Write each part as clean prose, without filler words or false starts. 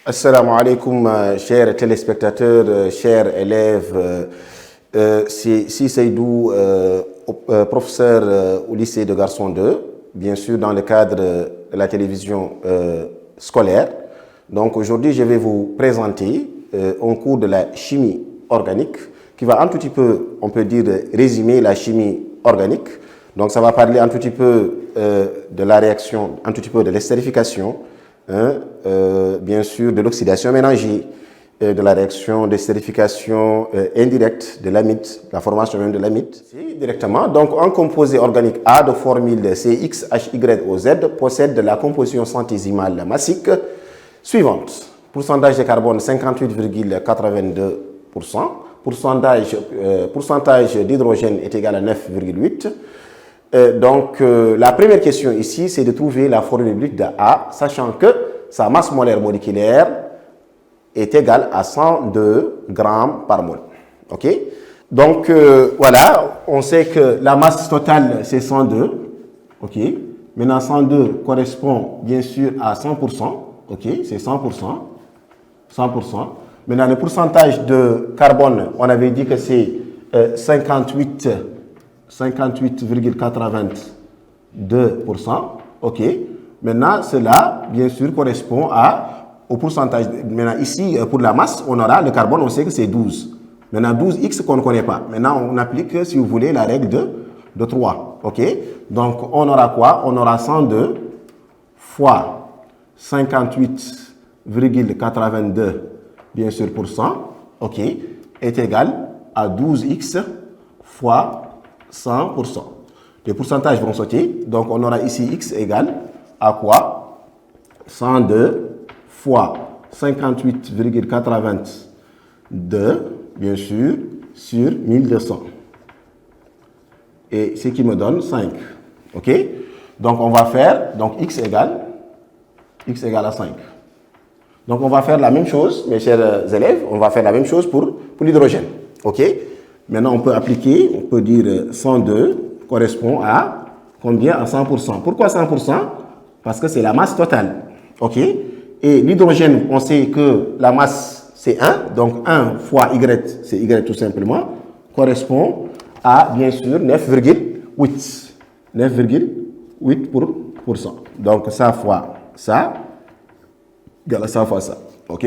Assalamu alaikum, chers téléspectateurs, chers élèves. C'est Seydou, professeur au lycée de Garçon 2, bien sûr dans le cadre de la télévision scolaire. Donc aujourd'hui, je vais vous présenter un cours de la chimie organique qui va un tout petit peu, on peut dire, résumer la chimie organique. Donc ça va parler un tout petit peu de la réaction, un tout petit peu de l'estérification, bien sûr de l'oxydation ménagée, de la réaction d'estérification indirecte de l'amide, la formation même de l'amide. Directement, donc un composé organique A de formule CXHYOZ possède la composition centésimale massique suivante. Pourcentage de carbone 58,82%, pourcentage d'hydrogène est égal à 9,8%. Donc, la première question ici, c'est de trouver la formule brute de A, sachant que sa masse molaire moléculaire est égale à 102 grammes par mol. OK? Donc, voilà, on sait que la masse totale, c'est 102. OK? Maintenant, 102 correspond bien sûr à 100%. OK? C'est 100%. 100%. Maintenant, le pourcentage de carbone, on avait dit que c'est 58,82%. OK. Maintenant, cela, bien sûr, correspond au pourcentage. Maintenant, ici, pour la masse, on aura le carbone, on sait que c'est 12. Maintenant, 12x qu'on ne connaît pas. Maintenant, on applique, si vous voulez, la règle de 3. OK. Donc, on aura quoi? On aura 102 fois 58,82, bien sûr, pour cent. OK. Est égal à 12x fois 100%. Les pourcentages vont sauter. Donc, on aura ici x égale à quoi? 102 fois 58,82, bien sûr, sur 1200. Et ce qui me donne 5. OK? Donc, on va faire, donc x égale à 5. Donc, on va faire la même chose, mes chers élèves, on va faire la même chose pour l'hydrogène. OK? Maintenant, on peut appliquer, on peut dire 102 correspond à combien? À 100%. Pourquoi 100%? Parce que c'est la masse totale. OK? Et l'hydrogène, on sait que la masse, c'est 1. Donc, 1 fois Y, c'est Y tout simplement, correspond à, bien sûr, 9,8. 9,8%. Donc, ça fois ça, égale à ça fois ça. OK?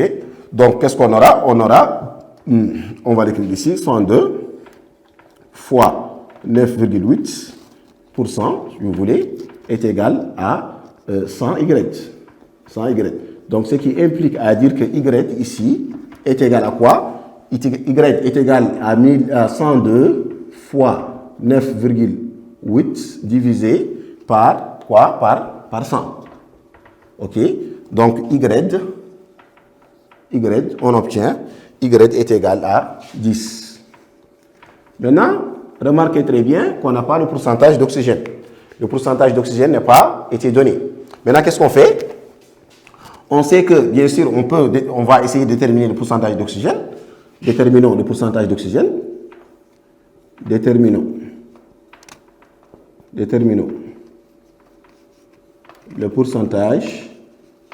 Donc, qu'est-ce qu'on aura? On aura, on va l'écrire ici, 102 fois 9,8%, si vous voulez, est égal à 100Y. 100Y. Donc, ce qui implique à dire que Y ici est égal à quoi? Y est égal à 102 fois 9,8 divisé par quoi? Par 100. OK? Donc, Y, on obtient Y est égal à 10. Maintenant, remarquez très bien qu'on n'a pas le pourcentage d'oxygène. Le pourcentage d'oxygène n'a pas été donné. Maintenant, qu'est-ce qu'on fait? On sait que, bien sûr, on va essayer de déterminer le pourcentage d'oxygène. Déterminons le pourcentage d'oxygène. Déterminons le pourcentage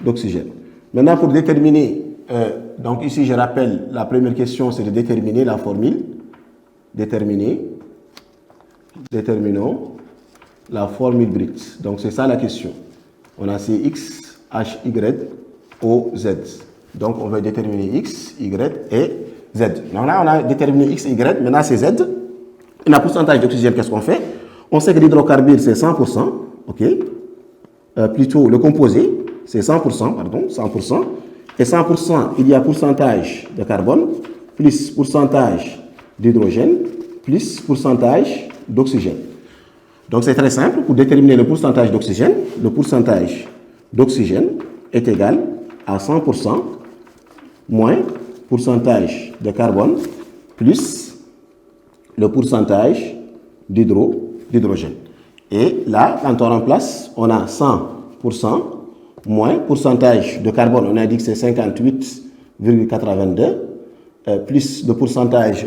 d'oxygène. Maintenant, pour déterminer, donc ici, je rappelle, la première question, c'est de déterminer la formule. Déterminons la formule brute. Donc, c'est ça la question. On a CXHYOZ. Donc, on va déterminer X, Y et Z. Donc là, on a déterminé X, Y. Maintenant, c'est Z. Et le pourcentage d'oxygène, qu'est-ce qu'on fait? On sait que l'hydrocarbure, c'est 100%. OK? Plutôt, le composé, c'est 100%, pardon, 100%. Et 100%, il y a pourcentage de carbone, plus pourcentage d'hydrogène, plus pourcentage d'oxygène. Donc, c'est très simple. Pour déterminer le pourcentage d'oxygène, le pourcentage d'oxygène est égal à 100% moins pourcentage de carbone plus le pourcentage d'hydrogène. Et là, quand on remplace, on a 100% moins pourcentage de carbone, on a dit que c'est 58,82, plus le pourcentage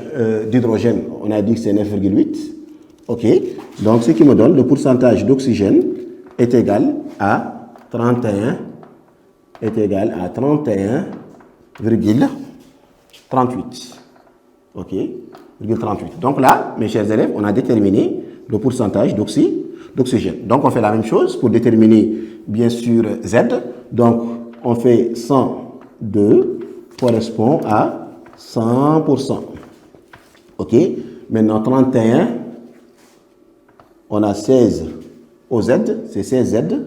d'hydrogène, on a dit que c'est 9,8. OK? Donc, ce qui me donne le pourcentage d'oxygène est égal à 31 virgule 38. OK, virgule 38. Donc là, mes chers élèves, on a déterminé le pourcentage d'oxygène. Donc on fait la même chose pour déterminer bien sûr Z. Donc on fait 102 correspond à 100%. OK, maintenant 31, on a 16 au Z, c'est 16Z.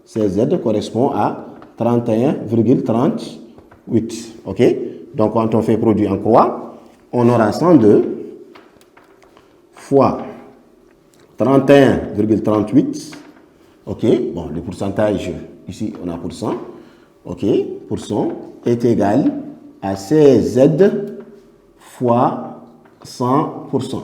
16Z correspond à 31,38. OK, donc quand on fait produit en croix, on aura 102 fois 31,38. OK, bon, le pourcentage, ici, on a pourcent. OK, pourcent est égal à 16Z fois 100%.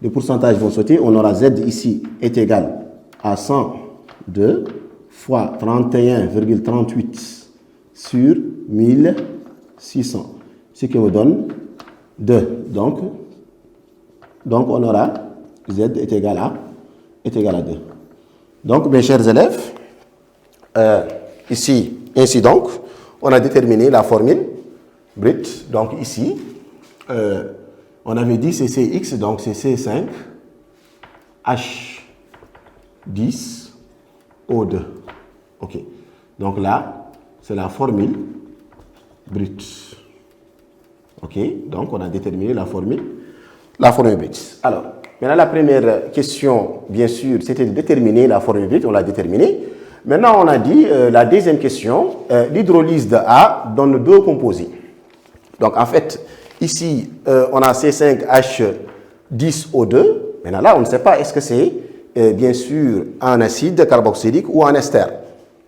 Les pourcentages vont sauter. On aura Z ici est égal à 102 fois 31,38 sur 1600. Ce qui me donne 2. Donc on aura Z est égal à 2. Donc, mes chers élèves, ici, ainsi donc, on a déterminé la formule brute. Donc, ici, on avait dit c'est CX, donc c'est C5, H10, O2. OK. Donc là, c'est la formule brute. OK. Donc, on a déterminé la formule brute. Alors, maintenant, la première question, bien sûr, c'était de déterminer la formule brute. On l'a déterminée. Maintenant, on a dit la deuxième question, l'hydrolyse de A donne deux composés. Donc, en fait, ici, on a C5H10O2. Maintenant, là, on ne sait pas est-ce que c'est, bien sûr, un acide carboxylique ou un ester.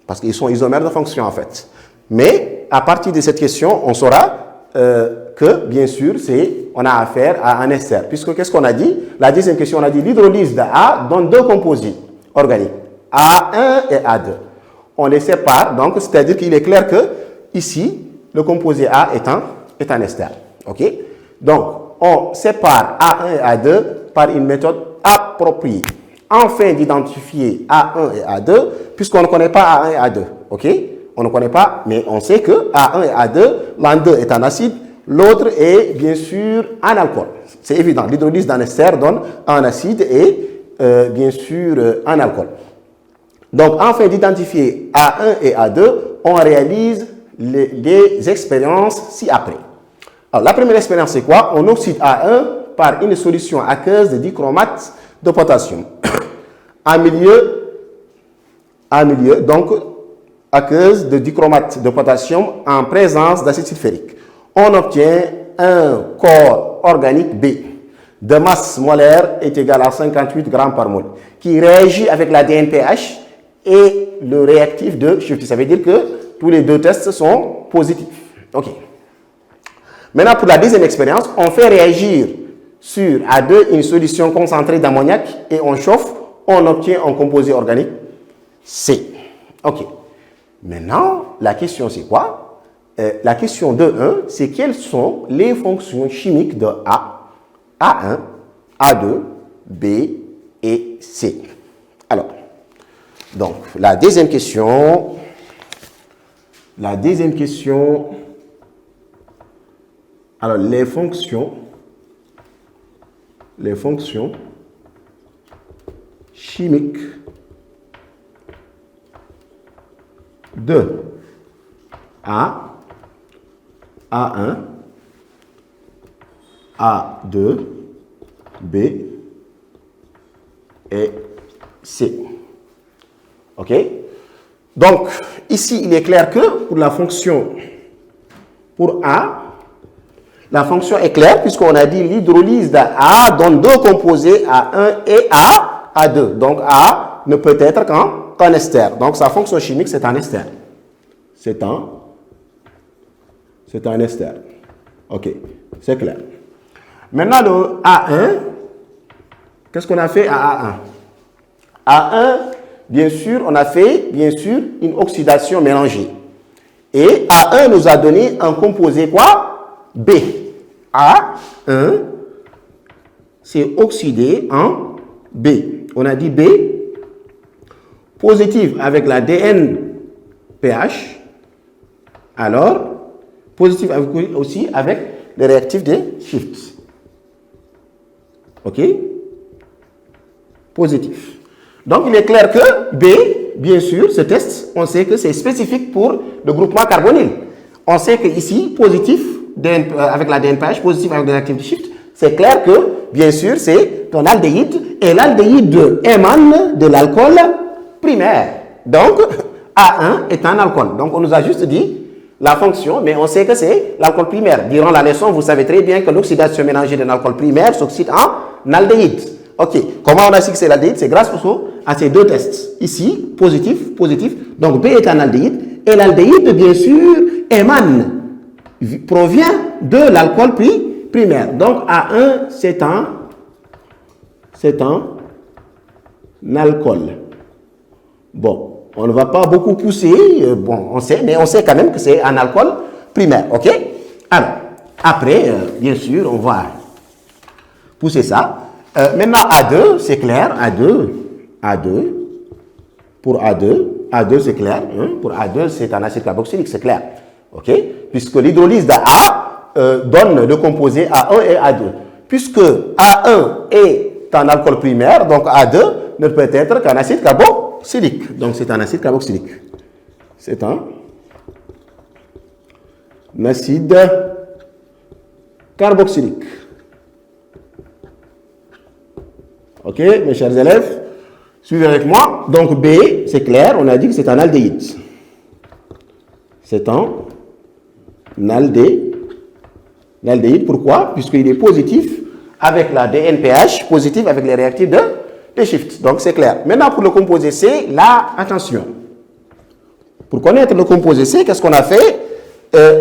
Parce qu'ils sont isomères de fonction, en fait. Mais, à partir de cette question, on saura que, bien sûr, on a affaire à un ester. Puisque, qu'est-ce qu'on a dit? La deuxième question, on a dit l'hydrolyse de A donne deux composés organiques, A1 et A2. On les sépare, donc, c'est-à-dire qu'il est clair que, ici, le composé A est un ester. OK? Donc, on sépare A1 et A2 par une méthode appropriée, afin d'identifier A1 et A2, puisqu'on ne connaît pas A1 et A2. OK? On ne connaît pas, mais on sait que A1 et A2, l'un d'eux est un acide, l'autre est bien sûr un alcool. C'est évident, l'hydrolyse d'un ester donne un acide et bien sûr un alcool. Donc, afin d'identifier A1 et A2, on réalise les expériences ci-après. Alors, la première expérience, c'est quoi? On oxyde A1 par une solution aqueuse de dichromate de potassium. En milieu, donc, aqueuse de dichromate de potassium en présence d'acide sulfurique. On obtient un corps organique B de masse molaire est égal à 58 grammes par mol, qui réagit avec la DNPH et le réactif de Schiff. Ça veut dire que tous les deux tests sont positifs. OK. Maintenant, pour la deuxième expérience, on fait réagir sur A2 une solution concentrée d'ammoniac et on chauffe, on obtient un composé organique C. OK. Maintenant, la question c'est quoi? La question 2.1, c'est quelles sont les fonctions chimiques de A, A1, A2, B et C. Alors, donc, la deuxième question, alors les fonctions chimiques de A, A1, A2, B et C. OK? Donc, ici, il est clair que pour la fonction, pour A, la fonction est claire puisqu'on a dit l'hydrolyse de A donne deux composés A1 et A2. Donc, A ne peut être qu'un ester. Donc, sa fonction chimique, c'est un ester. C'est un ester. OK, c'est clair. Maintenant, le A1, qu'est-ce qu'on a fait à A1? A1, bien sûr, on a fait, bien sûr, une oxydation mélangée. Et A1 nous a donné un composé quoi? B. A1, c'est oxydé en B. On a dit B, positive avec la DNPH. Alors, Positif aussi avec les réactifs des shifts. OK? Positif. Donc, il est clair que B, bien sûr, ce test, on sait que c'est spécifique pour le groupement carbonyl. On sait que ici, positif avec la DNPH, positif avec les réactifs de shift, c'est clair que, bien sûr, c'est un aldéhyde et l'aldéhyde émane de l'alcool primaire. Donc, A1 est un alcool. Donc, on nous a juste dit la fonction, mais on sait que c'est l'alcool primaire. Durant la leçon, vous savez très bien que l'oxydation mélangée d'un alcool primaire s'oxyde en aldéhyde. OK. Comment on a su que c'est l'aldéhyde? C'est grâce à ces deux tests. Ici, positif, positif. Donc, B est un aldéhyde. Et l'aldéhyde, bien sûr, provient de l'alcool primaire. Donc, A1, c'est un alcool. Bon. On ne va pas beaucoup pousser, mais on sait quand même que c'est un alcool primaire, ok? Alors, après, bien sûr, on va pousser ça. Maintenant, A2, c'est clair, A2, pour A2 c'est clair, hein? Pour A2, c'est un acide carboxylique, c'est clair, ok? Puisque l'hydrolyse d'A donne le composé A1 et A2. Puisque A1 est un alcool primaire, donc A2 ne peut être qu'un acide carboxylique. Donc, c'est un acide carboxylique. C'est un acide carboxylique. OK, mes chers élèves, suivez avec moi. Donc, B, c'est clair, on a dit que c'est un aldéhyde. C'est un aldéhyde. Pourquoi? Puisqu'il est positif avec la DNPH, positif avec les réactifs de shift. Donc, c'est clair. Maintenant, pour le composé C, là, attention. Pour connaître le composé C, qu'est-ce qu'on a fait?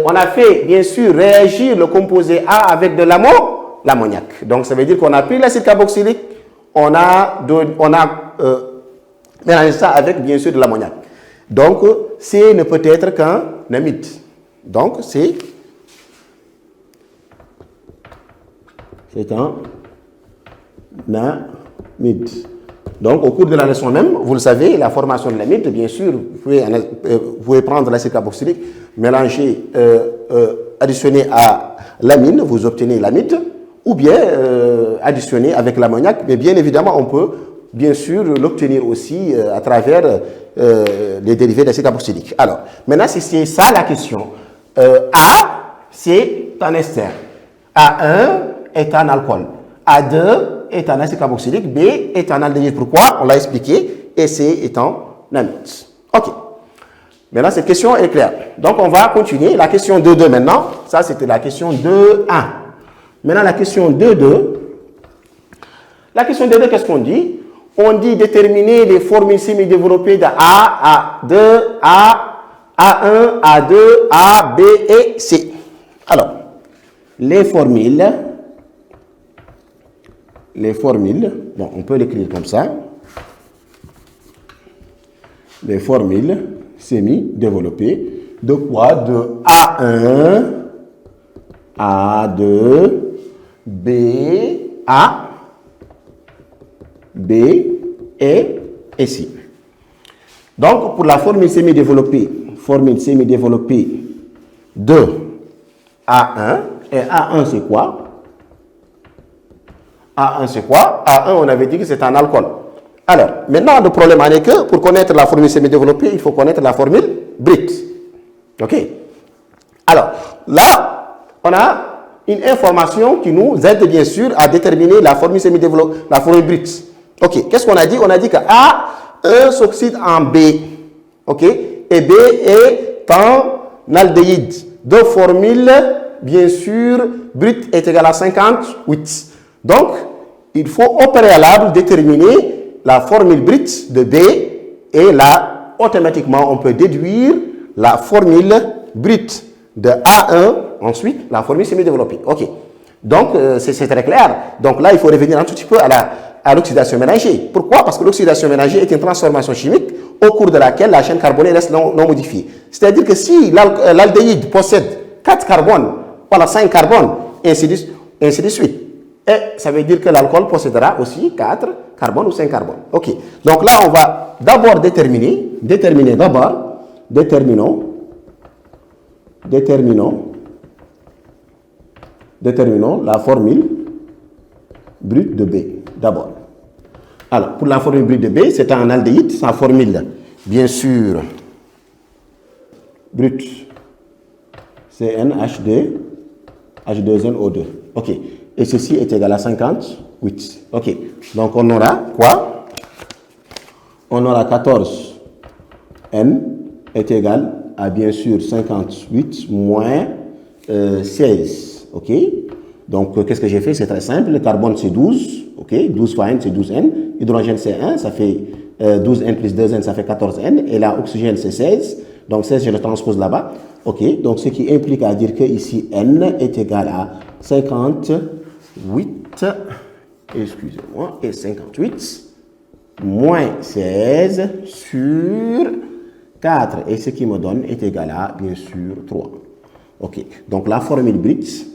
On a fait, bien sûr, réagir le composé A avec de l'ammoniac. Donc, ça veut dire qu'on a pris l'acide carboxylique, on a mélangé ça avec, bien sûr, de l'ammoniac. Donc, C ne peut être qu'un amide. Donc, c'est un amide. Donc, au cours de la leçon même, vous le savez, la formation de l'amide, bien sûr, vous pouvez prendre l'acide carboxylique, mélanger, additionner à l'amine, vous obtenez l'amide, ou bien additionner avec l'ammoniac, mais bien évidemment, on peut bien sûr l'obtenir aussi à travers les dérivés d'acide carboxylique. Alors, maintenant, si c'est ça la question, A, c'est un ester, A1 est un alcool, A2 est un acide carboxylique, B est un aldéhyde. Pourquoi? On l'a expliqué, et C est un amide. OK. Maintenant, cette question est claire. Donc, on va continuer. La question 2.2 maintenant. Ça, c'était la question 2.1. Maintenant, la question 2.2. La question 2.2, qu'est-ce qu'on dit? On dit déterminer les formules semi-développées de A, A2, A1, A2, A, B et C. Alors, les formules, bon, on peut l'écrire comme ça. Les formules semi-développées de quoi? De A1, A2, B, A, B et C. Donc, pour la formule semi-développée de A1, et A1 c'est quoi? A1 c'est quoi? A1, on avait dit que c'est un alcool. Alors, maintenant, le problème en est que pour connaître la formule semi-développée, il faut connaître la formule brute. OK? Alors, là, on a une information qui nous aide bien sûr à déterminer la formule semi-développée, la formule brute. OK, qu'est-ce qu'on a dit? On a dit que A1 s'oxyde en B. OK? Et B est un aldéhyde. Donc, formule, bien sûr, brute est égale à 58. Donc, il faut au préalable déterminer la formule brute de B et là, automatiquement, on peut déduire la formule brute de A1, ensuite la formule semi-développée. OK. Donc, c'est très clair. Donc là, il faut revenir un tout petit peu à l'oxydation ménagée. Pourquoi? Parce que l'oxydation ménagée est une transformation chimique au cours de laquelle la chaîne carbonée reste non modifiée. C'est-à-dire que si l'aldéhyde possède 4 carbones, voilà 5 carbones, et ainsi de suite. Et ça veut dire que l'alcool possédera aussi 4 carbones ou 5 carbones. OK. Donc là, on va d'abord déterminons Déterminons la formule brute de B d'abord. Alors, pour la formule brute de B, c'est un aldéhyde. Sa formule, bien sûr, brute, c'est NH2, H2NO2. OK. Et ceci est égal à 58. OK. Donc, on aura quoi? On aura 14 N est égal à, bien sûr, 58 moins 16. OK. Donc, qu'est-ce que j'ai fait? C'est très simple. Le carbone, c'est 12. OK. 12 fois N, c'est 12N. Hydrogène, c'est 1. Ça fait 12N plus 2N, ça fait 14N. Et là, oxygène, c'est 16. Donc, 16, je le transpose là-bas. OK. Donc, ce qui implique à dire que ici, N est égal à 58, excusez-moi, et 58 moins 16 sur 4. Et ce qui me donne est égal à, bien sûr, 3. OK. Donc, la formule brute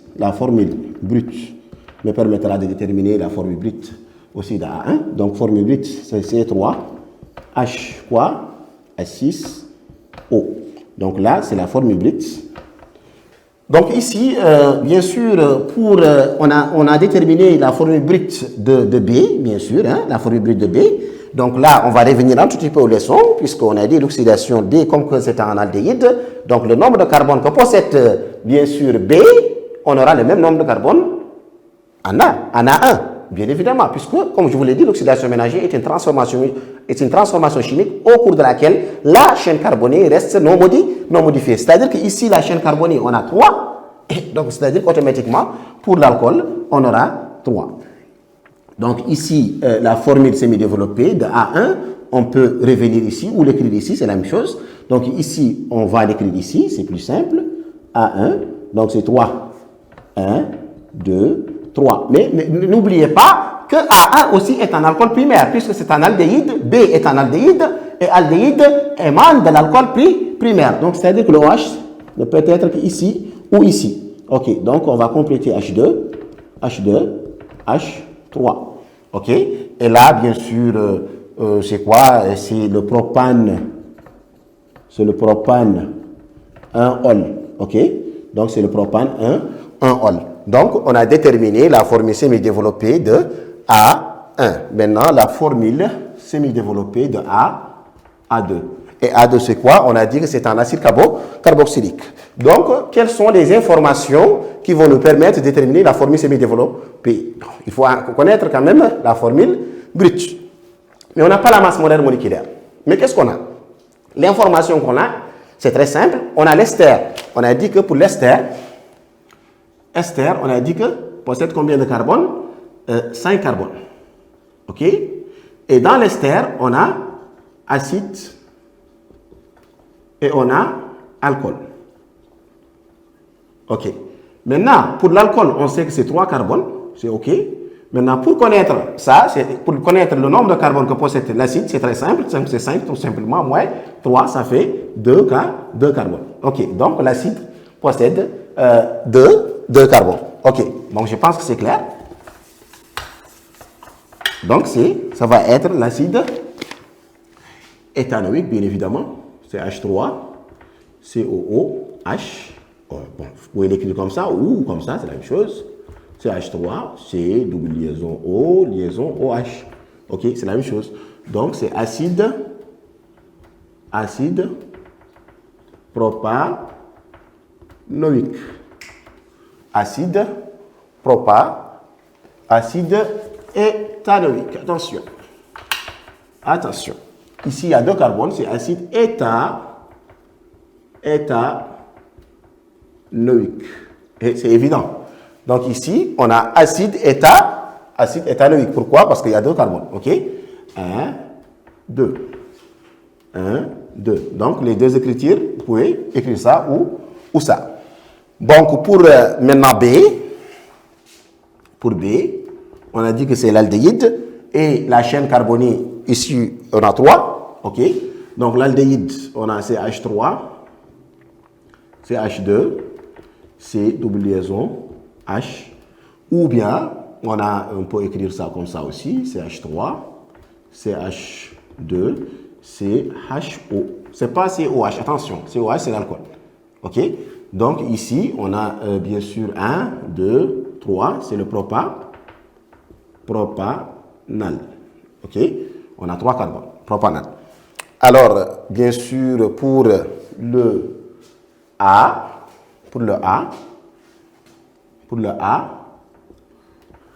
me permettra de déterminer la formule brute aussi de A1. Donc, formule brute, c'est C3, H quoi? H6, O. Donc là, c'est la formule brute. Donc ici, bien sûr, on a déterminé la formule brute de B, bien sûr, hein, la formule brute de B. Donc là, on va revenir un tout petit peu aux leçons, puisqu'on a dit l'oxydation D comme que c'est un aldéhyde. Donc le nombre de carbone que possède, bien sûr, B, on aura le même nombre de carbone en A1, bien évidemment, puisque, comme je vous l'ai dit, l'oxydation ménagère est une transformation chimique au cours de laquelle la chaîne carbonée reste non modifiée. C'est-à-dire qu'ici, la chaîne carbonée, on a 3, donc c'est-à-dire qu'automatiquement, pour l'alcool, on aura 3. Donc ici, la formule semi-développée de A1, on peut revenir ici ou l'écrire ici, c'est la même chose. Donc ici, on va l'écrire ici, c'est plus simple. A1, donc c'est 3. 1, 2, 3. Mais n'oubliez pas que A1 aussi est un alcool primaire, puisque c'est un aldéhyde, B est un aldéhyde, et aldéhyde émane de l'alcool primaire. Donc c'est-à-dire que le OH ne peut être qu'ici ou ici. OK, donc on va compléter H2, H3. OK, et là, bien sûr, c'est quoi? C'est le propane. C'est le propane 1-ol. OK, donc c'est le propane 1-ol. Donc, on a déterminé la formule semi-développée de A1. Maintenant, la formule semi-développée de A2. Et A2, c'est quoi? On a dit que c'est un acide carboxylique. Donc, quelles sont les informations qui vont nous permettre de déterminer la formule semi-développée? Il faut connaître quand même la formule brute. Mais on n'a pas la masse molaire moléculaire. Mais qu'est-ce qu'on a? L'information qu'on a, c'est très simple. On a l'ester. On a dit que pour l'ester, on a dit que possède combien de carbone? 5 carbones. OK? Et dans l'ester, on a acide et on a alcool. OK. Maintenant, pour l'alcool, on sait que c'est 3 carbones. C'est OK. Maintenant, pour connaître ça, pour connaître le nombre de carbones que possède l'acide, c'est très simple. C'est 5 tout simplement. Moins 3, ça fait 2 carbones. OK. Donc, l'acide possède 2 carbones. OK. Donc, je pense que c'est clair. Donc, ça va être l'acide éthanoïque, bien évidemment. C'est H3, COOH. Bon, vous pouvez l'écrire comme ça ou comme ça, c'est la même chose. C'est H3, c'est double liaison O, liaison OH. OK, c'est la même chose. Donc, c'est acide propanoïque. Acide éthanoïque. Attention. Ici, il y a 2 carbones, c'est acide éthanoïque. Et c'est évident. Donc ici, on a acide éthanoïque. Pourquoi? Parce qu'il y a 2 carbones. OK? 1, 2. 1, 2. Donc, les 2 écritures, vous pouvez écrire ça ou ça. Donc, pour maintenant pour B, on a dit que c'est l'aldéhyde et la chaîne carbonée, ici, on a 3. OK? Donc, l'aldéhyde, on a CH3, CH2, C double liaison H, ou bien, on peut écrire ça comme ça aussi, CH3, CH2, CHO. C'est pas COH, attention, COH c'est l'alcool. OK? Donc ici, on a bien sûr 1, 2, 3, c'est le propanal. Ok? On a 3 carbones, propanal. Alors, bien sûr, pour le A,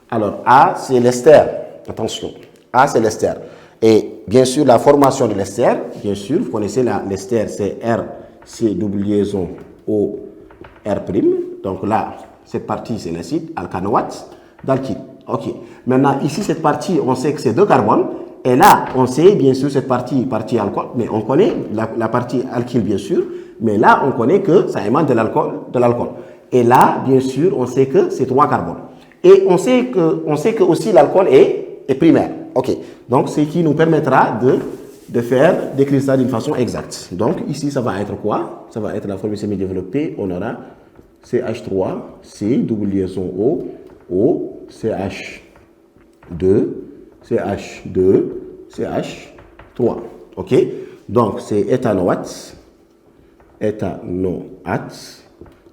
alors A, c'est l'ester. Attention, A, c'est l'ester. Et bien sûr, la formation de l'ester, bien sûr, vous connaissez l'ester, c'est R, c'est double liaison O, R'. Donc là, cette partie, c'est l'acide alcanoate d'alkyle. Ok. Maintenant, ici, cette partie, on sait que c'est 2 carbones. Et là, on sait bien sûr cette partie alcool, mais on connaît la partie alkyle, bien sûr. Mais là, on connaît que ça émane de l'alcool. Et là, bien sûr, on sait que c'est 3 carbones. Et on sait que aussi l'alcool est primaire. Ok. Donc, ce qui nous permettra d'écrire ça d'une façon exacte. Donc, ici, ça va être quoi? Ça va être la formule semi-développée. On aura CH3, C, double liaison O, O, CH2, CH2, CH3. Ok? Donc, c'est éthanoate,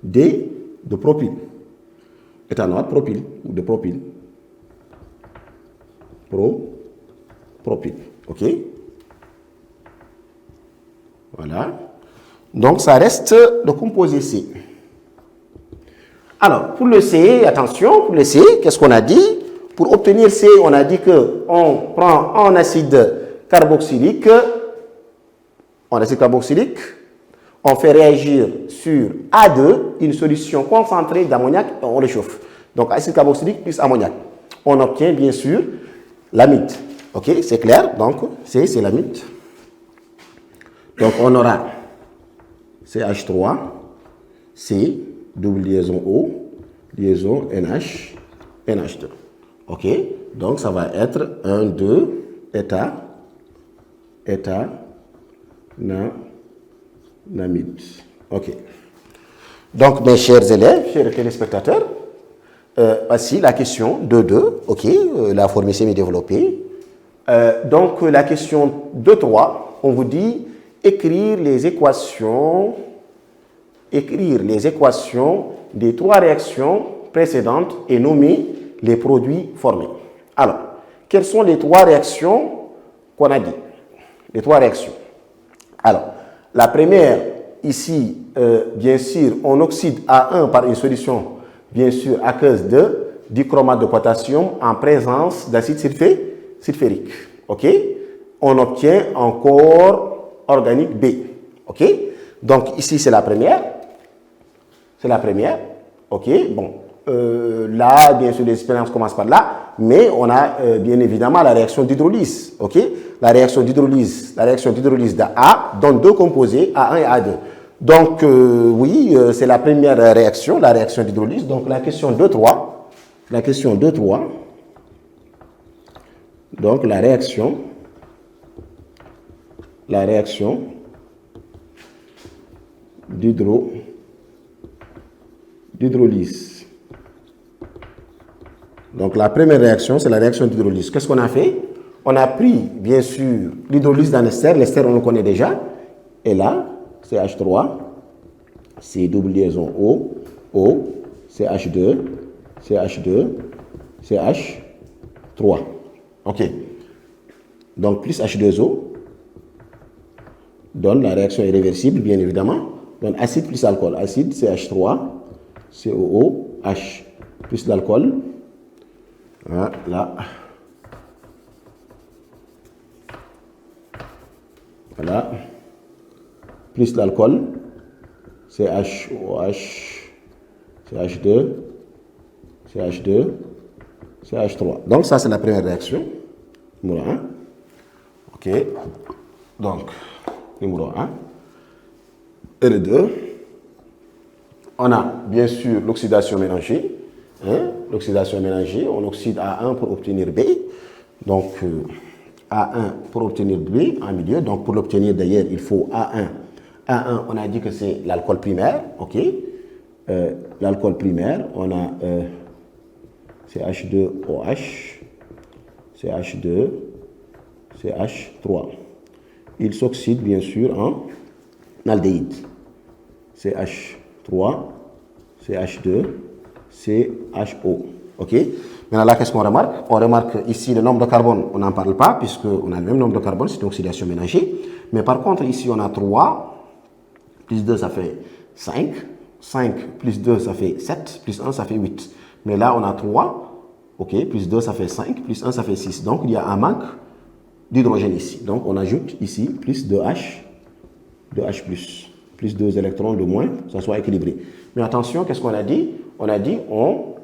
D de propyle. Éthanoate, propyle, ou de propyle. Propyle. Ok? Voilà. Donc, ça reste le composé C. Alors, pour le C, attention, pour le C, qu'est-ce qu'on a dit? Pour obtenir C, on a dit qu'on prend un acide carboxylique, on fait réagir sur A2, une solution concentrée d'ammoniac, on réchauffe. Donc, acide carboxylique plus ammoniac. On obtient bien sûr l'amide. Ok, c'est clair? Donc, C, c'est l'amide. Donc, on aura CH3, C, double liaison O, liaison NH, NH2. Ok, donc ça va être 1, 2, namide. Ok. Donc, mes chers élèves, chers téléspectateurs, voici la question 2.2, ok, la formule semi-développée. Donc, la question 2.3, on vous dit écrire les équations des 3 réactions précédentes et nommer les produits formés. Alors, quelles sont les 3 réactions qu'on a dit? Les 3 réactions. Alors, la première, ici, bien sûr, on oxyde A1 par une solution, bien sûr, aqueuse de dichromate de potassium en présence d'acide sulfurique. OK? On obtient un corps organique B. OK? Donc, ici, c'est la première. OK? Bon. Là, bien sûr, les expériences commencent par là, mais on a bien évidemment la réaction d'hydrolyse. OK? La réaction d'hydrolyse d'A donne 2 composés, A1 et A2. Donc, oui, c'est la première réaction, la réaction d'hydrolyse. Donc, la question 2.3. Donc, la réaction d'hydrolyse. Donc, la première réaction, c'est la réaction d'hydrolyse. Qu'est-ce qu'on a fait? On a pris, bien sûr, l'hydrolyse d'un ester. L'ester, on le connaît déjà. Et là, CH3, c'est double liaison O, O, CH2, CH3. OK. Donc, plus H2O donne la réaction irréversible, bien évidemment. Donc, acide plus alcool. Acide, CH3, COO, H plus l'alcool. Voilà. Voilà. Plus l'alcool. CHOH, CH2, CH3. Donc, ça, c'est la première réaction. Numéro 1. OK. Donc, numéro 1. Et le 2. On a, bien sûr, l'oxydation mélangée. L'oxydation mélangée, on oxyde A1 pour obtenir B. Donc, A1 pour obtenir B en milieu. Donc, pour l'obtenir d'ailleurs, il faut A1. A1, on a dit que c'est l'alcool primaire. OK. L'alcool primaire, on a CH2OH, CH2, CH3. Il s'oxyde bien sûr en aldéhyde. CH3 3, CH2, CHO. OK? Maintenant, là, qu'est-ce qu'on remarque? On remarque ici le nombre de carbone, on n'en parle pas, puisqu'on a le même nombre de carbone, c'est une oxydation ménagée. Mais par contre, ici, on a 3, plus 2, ça fait 5. 5 plus 2, ça fait 7, plus 1, ça fait 8. Mais là, on a 3, OK, plus 2, ça fait 5, plus 1, ça fait 6. Donc, il y a un manque d'hydrogène ici. Donc, on ajoute ici plus 2H, 2H+, plus 2 électrons de moins, que ça soit équilibré. Mais attention, qu'est-ce qu'on a dit? On a dit on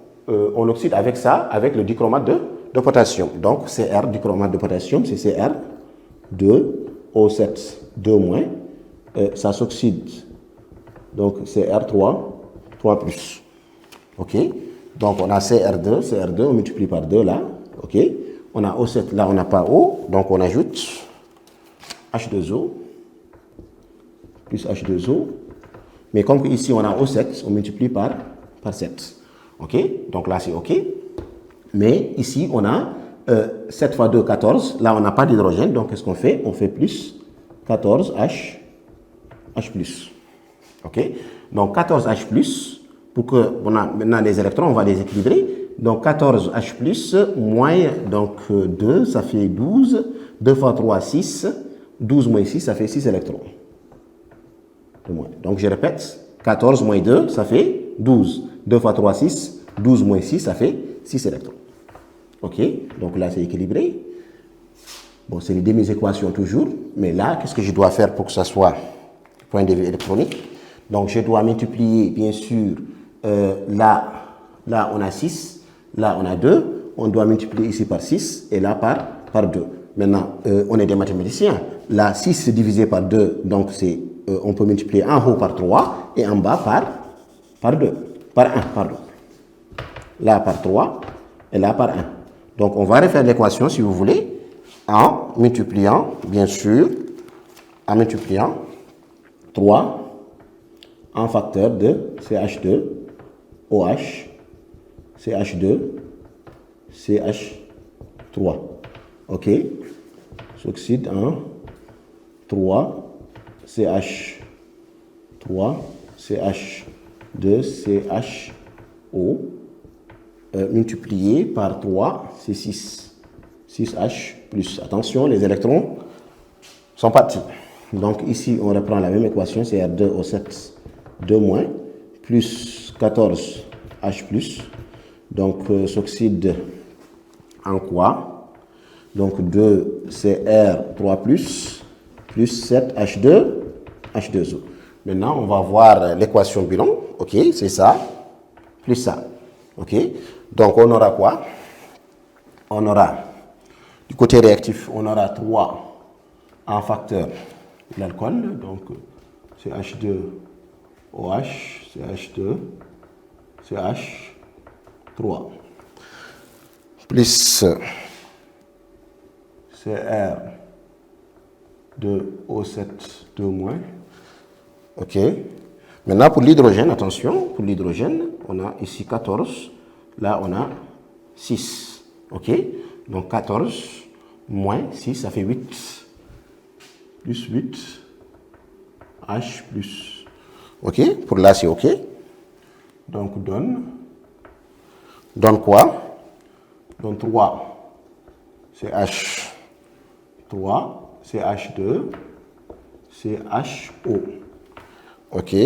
oxyde avec ça, avec le dichromate de potassium. Donc, Cr, dichromate de potassium, c'est Cr, 2, O7, 2-, ça s'oxyde. Donc, Cr3, 3+. OK? Donc, on a Cr2, on multiplie par 2 là. OK? On a O7, là, on n'a pas O. Donc, on ajoute H2O plus H2O. Mais comme ici, on a O7, on multiplie par 7. OK? Donc, là, c'est OK. Mais ici, on a 7 fois 2, 14. Là, on n'a pas d'hydrogène. Donc, qu'est-ce qu'on fait? On fait plus 14H+. OK? Donc 14H+, pour que on a maintenant les électrons, on va les équilibrer. Donc 14H+, moins donc 2, ça fait 12. 2 fois 3, 6. 12 moins 6, ça fait 6 électrons. Donc je répète, 14 moins 2, ça fait 12. 2 fois 3, 6. 12 moins 6, ça fait 6 électrons. OK? Donc là, c'est équilibré. Bon, c'est les demi-équations toujours. Mais là, qu'est-ce que je dois faire pour que ça soit point de vue électronique? Donc, je dois multiplier, bien sûr, là, on a 6, là, on a 2. On doit multiplier ici par 6 et là par 2. Maintenant, on est des mathématiciens. Là, 6 divisé par 2, donc on peut multiplier en haut par 3 et en bas par 2. Par 1, pardon. Là, par 3 et là, par 1. Donc, on va refaire l'équation, si vous voulez, en multipliant, bien sûr, en multipliant 3 en facteur de CH2, OH, CH2, CH3. OK? S'oxyde en 3, CH3, CH2, CHO, multiplié par 3, c'est 6. 6H+. Attention, les électrons sont partis. Donc ici, on reprend la même équation, Cr2O7, 2-, plus 14H+. Donc, s'oxyde en quoi? Donc, 2Cr3+, plus 7H2O. Maintenant, on va voir l'équation bilan. OK, c'est ça, plus ça. OK, donc on aura quoi? On aura, du côté réactif, on aura 3 en facteur de l'alcool. Donc, CH2OH, CH2, CH3. Plus Cr2O7, 2-. OK. Maintenant, pour l'hydrogène, attention, pour l'hydrogène, on a ici 14. Là, on a 6. OK. Donc, 14 moins 6, ça fait 8. Plus 8, H+. OK. Pour là, c'est OK. Donc, donne quoi? Donne 3, CH3, CH2, CHO. OK.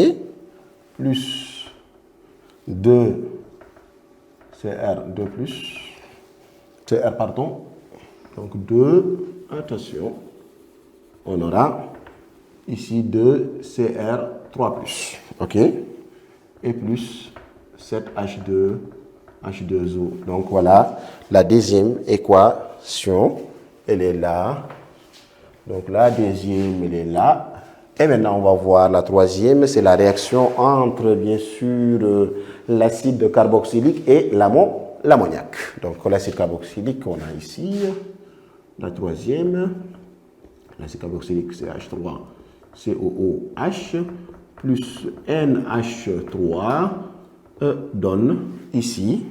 Plus 2, CR2+, CR, pardon. Donc 2, attention, on aura ici 2 CR3+, OK, et plus 7H2, H2O. Donc voilà, la deuxième équation, elle est là. Donc la deuxième, elle est là. Et maintenant, on va voir la troisième, c'est la réaction entre, bien sûr, l'acide carboxylique et l'ammoniac. Donc l'acide carboxylique, on a ici la troisième. L'acide carboxylique, c'est H3, COOH, plus NH3, donne ici,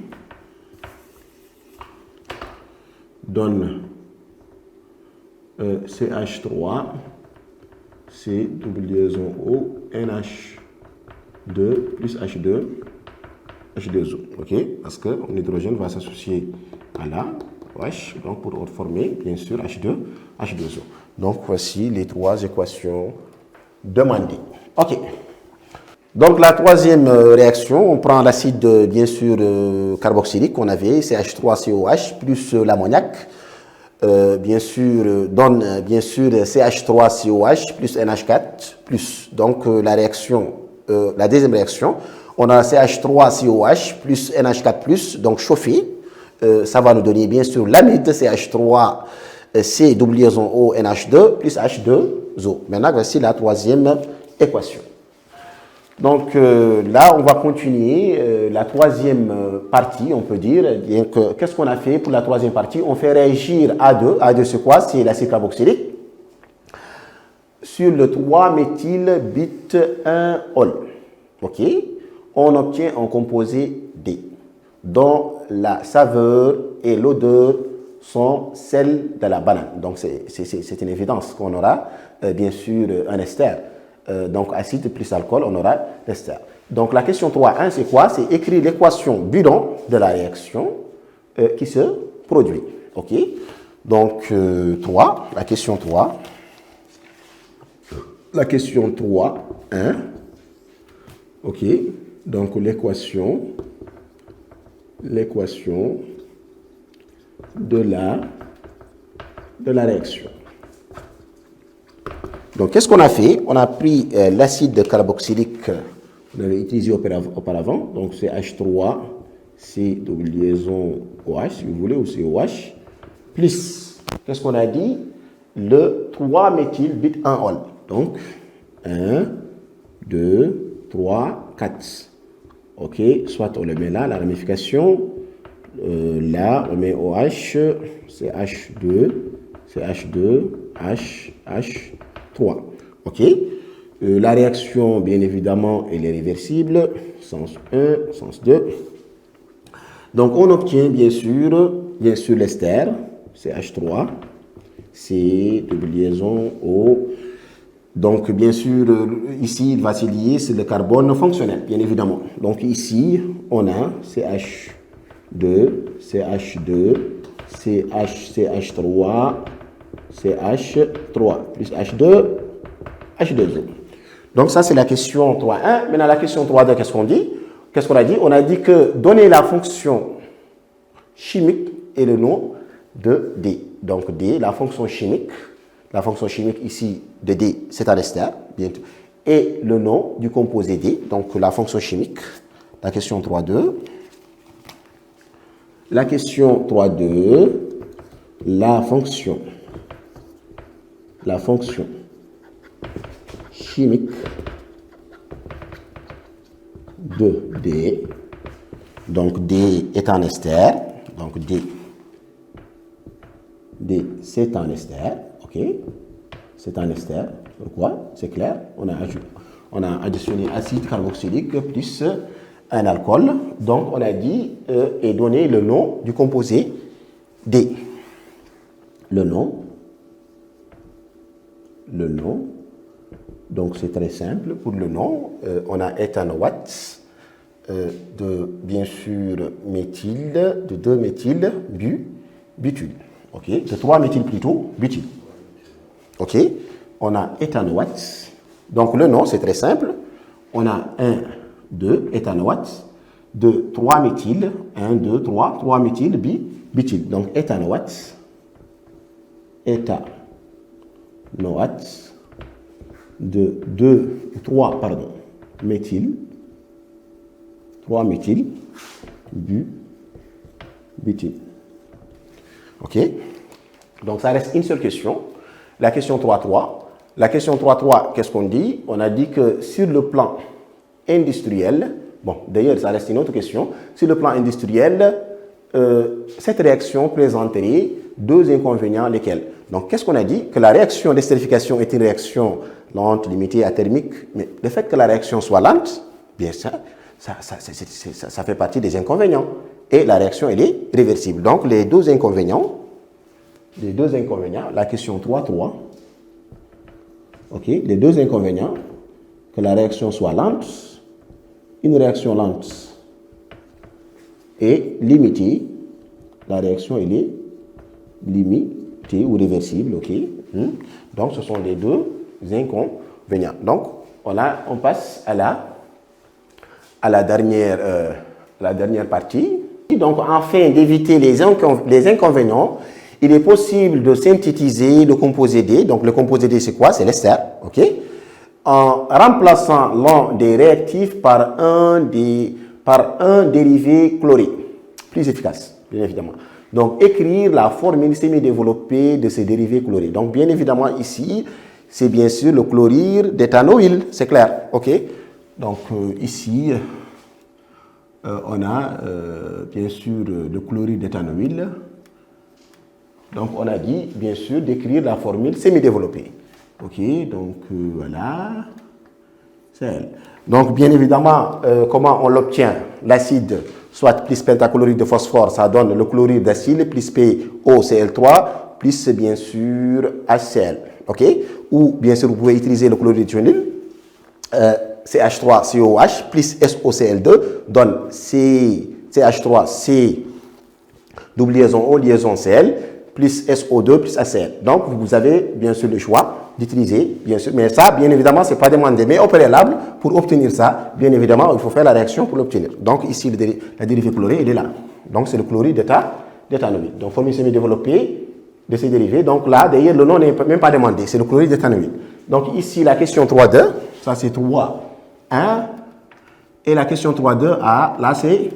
donne CH3, C, double liaison O, NH, 2 plus H2O. OK? Parce que l'hydrogène va s'associer à la OH, donc pour former, bien sûr, H2O. Donc, voici les trois équations demandées. OK. Donc, la troisième réaction, on prend l'acide, bien sûr, carboxylique qu'on avait, CH3COH, plus l'ammoniac. Bien sûr, donne bien sûr CH3COH plus NH4 plus. Donc la réaction, la deuxième réaction, on a CH3COH plus NH4 plus, donc chauffé. Ça va nous donner bien sûr l'amide CH3C double liaison O NH2 plus H2O. Maintenant voici la troisième équation. Donc là, on va continuer la troisième partie, on peut dire. Qu'est-ce qu'on a fait pour la troisième partie? On fait réagir A2. A2, c'est quoi? C'est l'acide carboxylique. Sur le 3-méthylbutènol. OK? On obtient un composé D, dont la saveur et l'odeur sont celles de la banane. Donc, c'est une évidence qu'on aura, bien sûr, un ester. Donc, acide plus alcool, on aura l'ester. Donc, la question 3.1, c'est quoi? C'est écrire l'équation Budon de la réaction qui se produit. OK? Donc, 3, la question 3. La question 3.1. OK? Donc, l'équation de la réaction. Donc, qu'est-ce qu'on a fait? On a pris l'acide carboxylique qu'on avait utilisé auparavant. Donc, c'est H3, C double liaison OH, si vous voulez, ou COH, plus, qu'est-ce qu'on a dit? Le 3-méthylbutènol. Donc, 1, 2, 3, 4. OK, soit on le met là, la ramification. Là, on met OH, c'est H2, H3. OK. La réaction, bien évidemment, elle est réversible. Sens 1, sens 2. Donc, on obtient, bien sûr l'ester, c'est H3. C'est double liaison O. Donc, bien sûr, ici, il va se lier, c'est le carbone fonctionnel, bien évidemment. Donc, ici, on a CH2, CH3, CH3, plus H2O. Donc, ça, c'est la question 3.1. Maintenant, la question 3.2, qu'est-ce qu'on dit? Qu'est-ce qu'on a dit? On a dit que donner la fonction chimique et le nom de D. Donc, D, la fonction chimique ici de D, c'est un ester, et le nom du composé D, donc la fonction chimique, la question 3.2. La question 3.2, la fonction chimique de D, donc D est un ester, donc D c'est un ester, ok, c'est un ester, pourquoi? C'est clair, on a additionné acide carboxylique plus un alcool, donc on a dit et donné le nom du composé D. Le nom, donc c'est très simple, pour le nom, on a éthanoate de, bien sûr, méthyle, de 2-méthyle butyle. OK, de 3-méthyle plutôt, butyle. OK, on a éthanoate. Donc le nom, c'est très simple. On a 1, 2, éthanoate de 3-méthyle, 1, 2, 3, 3-méthyle butyle. Donc éthanoate de 3-méthyle, 3-méthyle butyle. OK? Donc, ça reste une seule question. La question 3.3. La question 3.3, qu'est-ce qu'on dit? On a dit que sur le plan industriel, bon, d'ailleurs, ça reste une autre question. Sur le plan industriel, cette réaction présenterait deux inconvénients, lesquels? Donc, qu'est-ce qu'on a dit? Que la réaction d'estérification est une réaction lente, limitée, athermique. Mais le fait que la réaction soit lente, bien ça fait partie des inconvénients. Et la réaction, elle est réversible. Donc, les deux inconvénients, la question 3.3, ok, les deux inconvénients, que la réaction soit lente une réaction lente et limitée. La réaction, elle est limitée ou réversible, ok. Donc, ce sont les deux inconvénients. Donc, voilà, on passe à la dernière partie. Donc, afin d'éviter les inconvénients, il est possible de synthétiser le composé D. Donc, le composé D, c'est quoi? C'est l'ester, ok? En remplaçant l'un des réactifs par un dérivé chloré, plus efficace, bien évidemment. Donc, écrire la formule semi-développée de ces dérivés chlorés. Donc, bien évidemment, ici, c'est bien sûr le chlorure d'éthanoïl, c'est clair, ok? Donc, ici, on a bien sûr le chlorure d'éthanoïl. Donc, on a dit, bien sûr, d'écrire la formule semi-développée. Ok, donc voilà, c'est elle. Donc, bien évidemment, comment on l'obtient? L'acide, soit plus pentachlorure de phosphore, ça donne le chlorure d'acide, plus POCl3, plus bien sûr HCl. Ok, ou bien sûr, vous pouvez utiliser le chlorure d'éthanoïl, CH3COH, plus SOCl2, donne CH3C, double liaison O, liaison Cl, plus SO2, plus HCl. Donc, vous avez bien sûr le choix d'utiliser, bien sûr, mais ça, bien évidemment, ce n'est pas demandé. Mais au préalable, pour obtenir ça, bien évidemment, il faut faire la réaction pour l'obtenir. Donc, ici, la dérivée chlorée, elle est là. Donc, c'est le chlorure d'éthanoïl. Donc, formule semi-développée de ces dérivés. Donc, là, d'ailleurs, le nom n'est même pas demandé. C'est le chlorure d'éthanoïl. Donc, ici, la question 3.2, ça, c'est 3.1. Et la question 3.2a, là, c'est,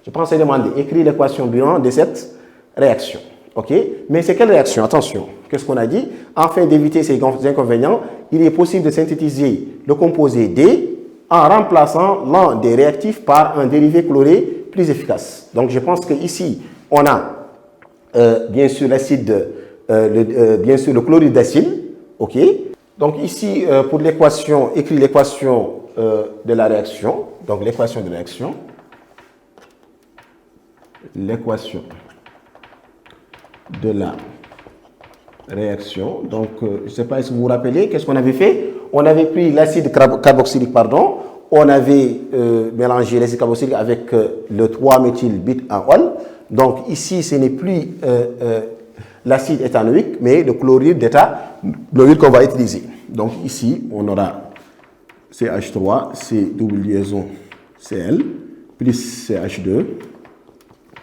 je pense, c'est demandé. Écrire l'équation bilan de cette réaction. OK? Mais c'est quelle réaction? Attention, qu'est-ce qu'on a dit? Afin d'éviter ces inconvénients, il est possible de synthétiser le composé D en remplaçant l'un des réactifs par un dérivé chloré plus efficace. Donc, je pense qu'ici, on a bien sûr l'acide, bien sûr le chlorure d'acide. OK? Donc, ici, pour l'équation, écrit l'équation de la réaction. Donc, l'équation de réaction. L'équation de la réaction. Donc, je ne sais pas si vous vous rappelez, qu'est-ce qu'on avait fait? On avait pris l'acide carboxylique, pardon, on avait mélangé l'acide carboxylique avec le 3-méthylbutanoïque. Donc, ici, ce n'est plus l'acide éthanoïque, mais le chlorure d'éthanoïl qu'on va utiliser. Donc, ici, on aura CH3, C double liaison Cl, plus CH2,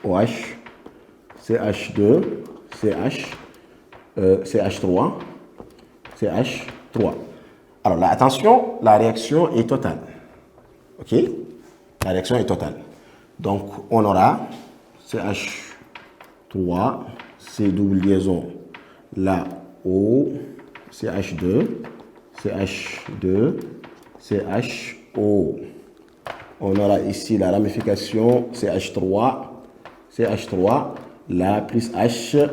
OH, CH2, CH, CH3, CH3. Alors là, attention, la réaction est totale. OK? La réaction est totale. Donc, on aura CH3, C double liaison, la O, CH2, CH2, CHO. On aura ici la ramification CH3, la plus HCl.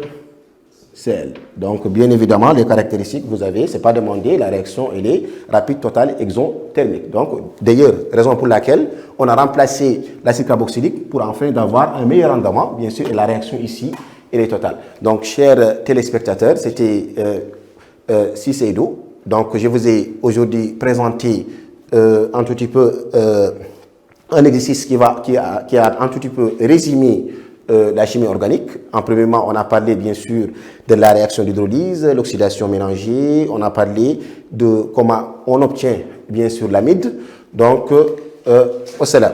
Donc, bien évidemment, les caractéristiques que vous avez, ce n'est pas demandé, la réaction, elle est rapide, totale, exothermique. Donc, d'ailleurs, raison pour laquelle on a remplacé l'acide carboxylique pour enfin d'avoir un meilleur rendement, bien sûr, et la réaction ici, elle est totale. Donc, chers téléspectateurs, c'était Cicédo. Donc, je vous ai aujourd'hui présenté un tout petit peu un exercice qui a un tout petit peu résumé la chimie organique. En premièrement, on a parlé bien sûr de la réaction d'hydrolyse, l'oxydation mélangée, on a parlé de comment on obtient bien sûr l'amide. Donc, au salam.